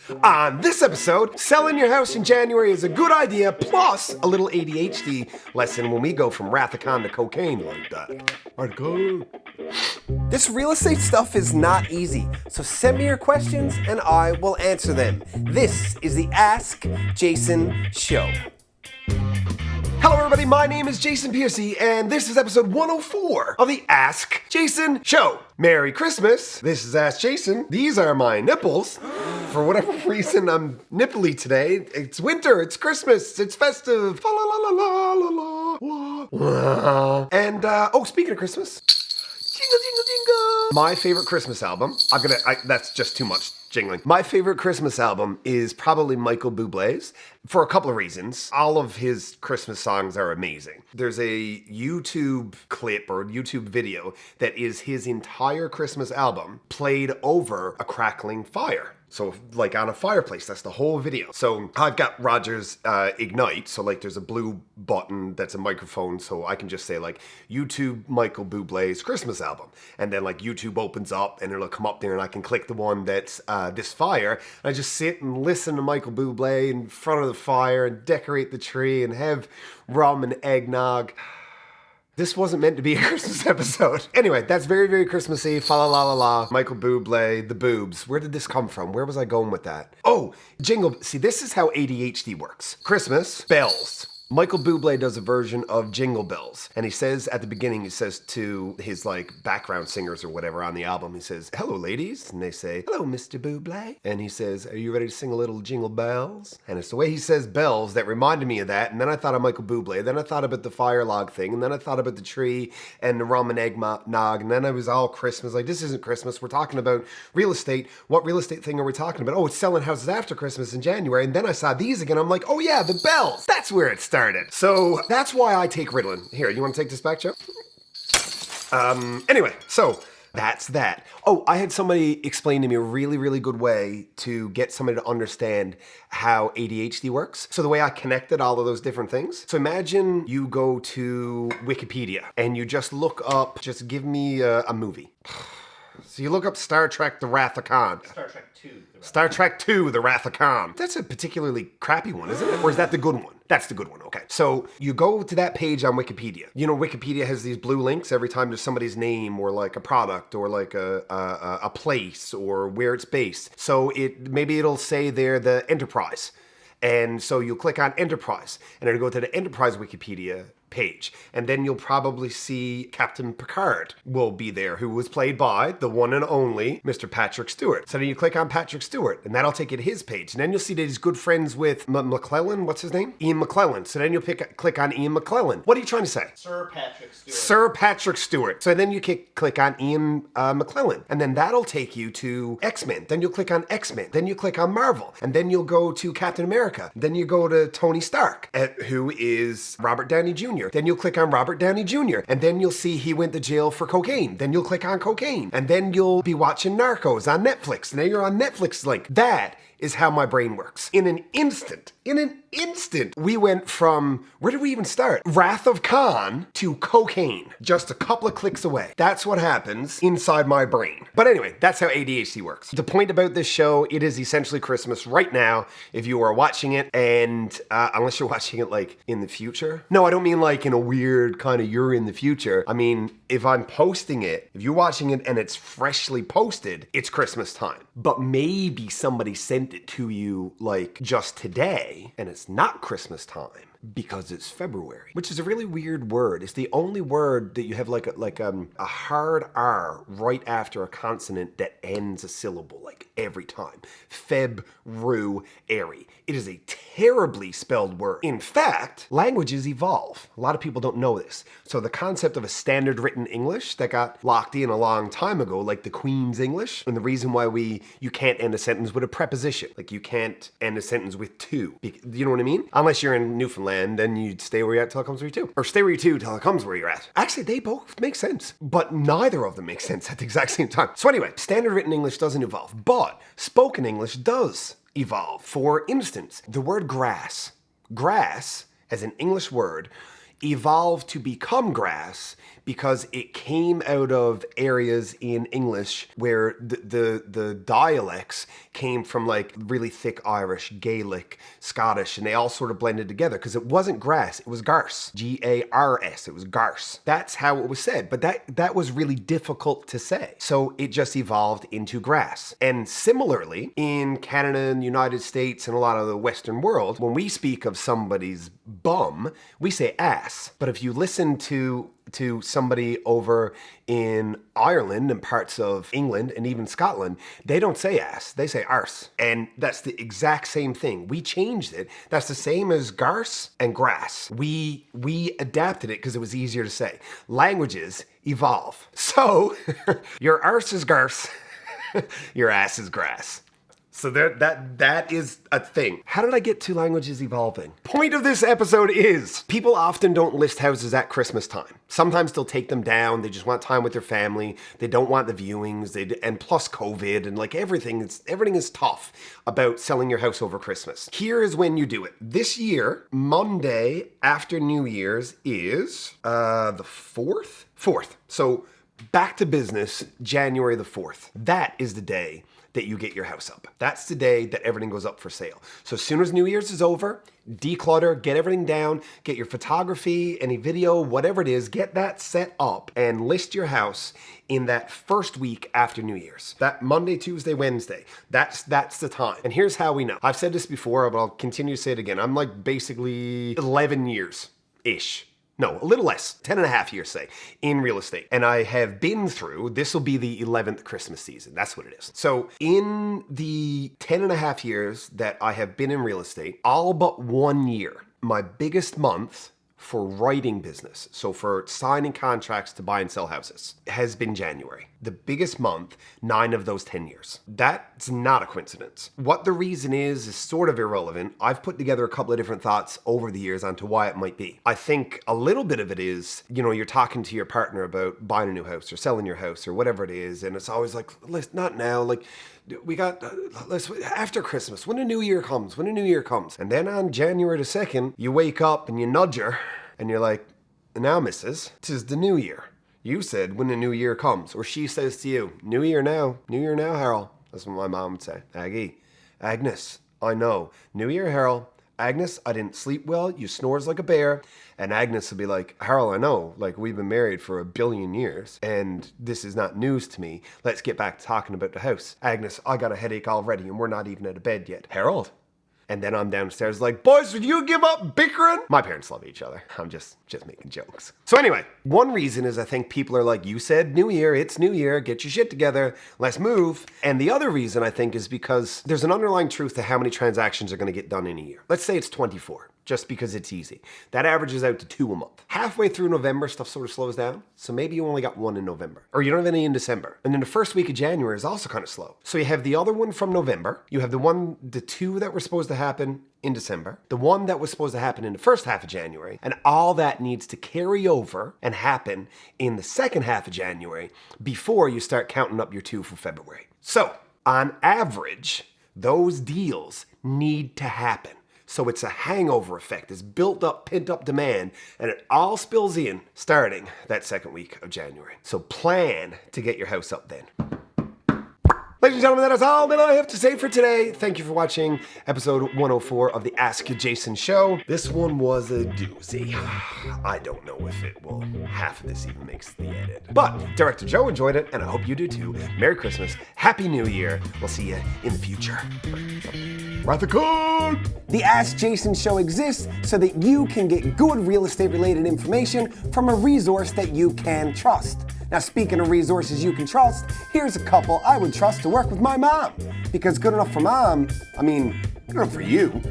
On this episode, selling your house in January is a good idea, plus a little ADHD lesson when we go from Rathacon to cocaine like that. This real estate stuff is not easy, so send me your questions and I will answer them. This is the Ask Jason Show. Hello everybody, my name is Jason Piercey, and this is episode 104 of the Ask Jason Show. Merry Christmas. This is Ask Jason. These are my nipples. For whatever reason, I'm nipply today. It's winter, it's Christmas, it's festive. La la la la la la la. And, speaking of Christmas, jingle, jingle, jingle. My favorite Christmas album, that's just too much jingling. My favorite Christmas album is probably Michael Bublé's for a couple of reasons. All of his Christmas songs are amazing. There's a YouTube clip or YouTube video that is his entire Christmas album played over a crackling fire. So like on a fireplace, that's the whole video. So I've got Rogers Ignite. So like there's a blue button that's a microphone. So I can just say like YouTube Michael Bublé's Christmas album. And then like YouTube opens up and it'll come up there and I can click the one that's this fire. And I just sit and listen to Michael Bublé in front of the fire and decorate the tree and have rum and eggnog. This wasn't meant to be a Christmas episode. Anyway, that's very, very Christmassy. Fa la la la la. Michael Bublé, the boobs. Where did this come from? Where was I going with that? Oh, jingle. See, this is how ADHD works. Christmas, bells. Michael Bublé does a version of Jingle Bells. And he says at the beginning, he says to his like background singers or whatever on the album, he says, "Hello, ladies." And they say, "Hello, Mr. Bublé." And he says, "Are you ready to sing a little Jingle Bells?" And it's the way he says bells that reminded me of that. And then I thought of Michael Bublé. Then I thought about the fire log thing. And then I thought about the tree and the rum and eggnog. And then it was all Christmas. Like, this isn't Christmas. We're talking about real estate. What real estate thing are we talking about? Oh, it's selling houses after Christmas in January. And then I saw these again. I'm like, oh yeah, the bells. That's where it started. So that's why I take Ritalin. Here, you want to take this back, Joe? Anyway, so that's that. Oh, I had somebody explain to me a really, really good way to get somebody to understand how ADHD works. So the way I connected all of those different things. So imagine you go to Wikipedia and you just look up, just give me a movie. So you look up Star Trek: The Wrath of Khan. Star Trek II, The Wrath of Khan. That's a particularly crappy one, isn't it? Or is that the good one? That's the good one, okay. So you go to that page on Wikipedia. You know, Wikipedia has these blue links every time there's somebody's name or like a product or like a place or where it's based. So maybe it'll say there the Enterprise. And so you'll click on Enterprise and it'll go to the Enterprise Wikipedia page. And then you'll probably see Captain Picard will be there, who was played by the one and only Mr. Patrick Stewart. So then you click on Patrick Stewart and that'll take you to his page. And then you'll see that he's good friends with McClellan. What's his name? Ian McClellan. So then you'll click on Ian McClellan. What are you trying to say? Sir Patrick Stewart. Sir Patrick Stewart. So then you click on Ian McClellan. And then that'll take you to X-Men. Then you'll click on X-Men. Then you click on Marvel. And then you'll go to Captain America. Then you go to Tony Stark, who is Robert Downey Jr. Then you'll click on Robert Downey Jr. And then you'll see he went to jail for cocaine. Then you'll click on cocaine. And then you'll be watching Narcos on Netflix. And then you're on Netflix link. That is how my brain works. In an instant, we went from, where did we even start? Wrath of Khan to cocaine. Just a couple of clicks away. That's what happens inside my brain. But anyway, that's how ADHD works. The point about this show, it is essentially Christmas right now if you are watching it, and unless you're watching it like in the future. No, I don't mean like in a weird kind of you're in the future. I mean, if I'm posting it, if you're watching it and it's freshly posted, it's Christmas time. But maybe somebody sent it to you like just today and it's not Christmas time because it's February, which is a really weird word. It's the only word that you have like a hard R right after a consonant that ends a syllable, like every time. Feb-ru-ary. It is a terribly spelled word. In fact, languages evolve. A lot of people don't know this. So the concept of a standard written English that got locked in a long time ago, like the Queen's English, and the reason why you can't end a sentence with a preposition. Like you can't end a sentence with to. You know what I mean? Unless you're in Newfoundland and you stay where you're at till it comes where you to. Or stay where you to till it comes where you're at. Actually, they both make sense. But neither of them make sense at the exact same time. So anyway, standard written English doesn't evolve. But spoken English does evolve. For instance, the word grass as an English word evolved to become grass because it came out of areas in English where the dialects came from like really thick Irish, Gaelic, Scottish, and they all sort of blended together because it wasn't grass, it was garse. G-A-R-S, it was garse. That's how it was said, but that was really difficult to say. So it just evolved into grass. And similarly, in Canada and the United States and a lot of the Western world, when we speak of somebody's bum, we say ass. But if you listen to somebody over in Ireland and parts of England and even Scotland, they don't say ass, they say arse. And that's the exact same thing. We changed it. That's the same as garse and grass. We adapted it because it was easier to say. Languages evolve. So your arse is garse, your ass is grass. So that is a thing. How did I get to languages evolving? Point of this episode is people often don't list houses at Christmas time. Sometimes they'll take them down. They just want time with their family. They don't want the viewings. And plus COVID and like everything is tough about selling your house over Christmas. Here is when you do it. This year, Monday after New Year's is the 4th? 4th. So back to business, January the 4th. That is the day that you get your house up. That's the day that everything goes up for sale. So as soon as New Year's is over, declutter, get everything down, get your photography, any video, whatever it is, get that set up and list your house in that first week after New Year's. That Monday, Tuesday, Wednesday, that's the time. And here's how we know. I've said this before, but I'll continue to say it again. I'm like basically 11 years-ish. No, a little less, 10 and a half years, say, in real estate. And I have been through, this will be the 11th Christmas season. That's what it is. So in the 10 and a half years that I have been in real estate, all but 1 year, my biggest month for writing business, so for signing contracts to buy and sell houses, has been January. The biggest month, 9 of those 10 years. That's not a coincidence. What the reason is sort of irrelevant. I've put together a couple of different thoughts over the years onto why it might be. I think a little bit of it is, you're talking to your partner about buying a new house or selling your house or whatever it is, and it's always like, not now, like, we got, after Christmas, when the new year comes. And then on January the 2nd, you wake up and you nudge her and you're like, now missus, 'tis the new year. You said when the new year comes. Or she says to you, New year now, Harold. That's what my mom would say. Agnes, I know. New year, Harold. Agnes, I didn't sleep well. You snores like a bear. And Agnes would be like, Harold, I know. Like, we've been married for 1 billion years. And this is not news to me. Let's get back to talking about the house. Agnes, I got a headache already and we're not even out of bed yet. Harold. And then I'm downstairs like, boys, would you give up bickering? My parents love each other. I'm just making jokes. So anyway, one reason is I think people are like, you said New Year, it's New Year, get your shit together, let's move. And the other reason I think is because there's an underlying truth to how many transactions are gonna get done in a year. Let's say it's 24. Just because it's easy. That averages out to 2 a month. Halfway through November, stuff sort of slows down. So maybe you only got 1 in November. Or you don't have any in December. And then the first week of January is also kind of slow. So you have the other one from November. You have the 2 that were supposed to happen in December. The 1 that was supposed to happen in the first half of January. And all that needs to carry over and happen in the second half of January before you start counting up your 2 for February. So on average, those deals need to happen. So it's a hangover effect. It's built up, pent up demand, and it all spills in starting that second week of January. So plan to get your house up then. Ladies and gentlemen, that is all that I have to say for today. Thank you for watching episode 104 of the Ask Jason Show. This one was a doozy. I don't know if half of this even makes the edit. But Director Joe enjoyed it, and I hope you do too. Merry Christmas, Happy New Year. We'll see you in the future. The Ask Jason Show exists so that you can get good real estate related information from a resource that you can trust. Now, speaking of resources you can trust, here's a couple I would trust to work with my mom. Because good enough for mom, I mean, good enough for you.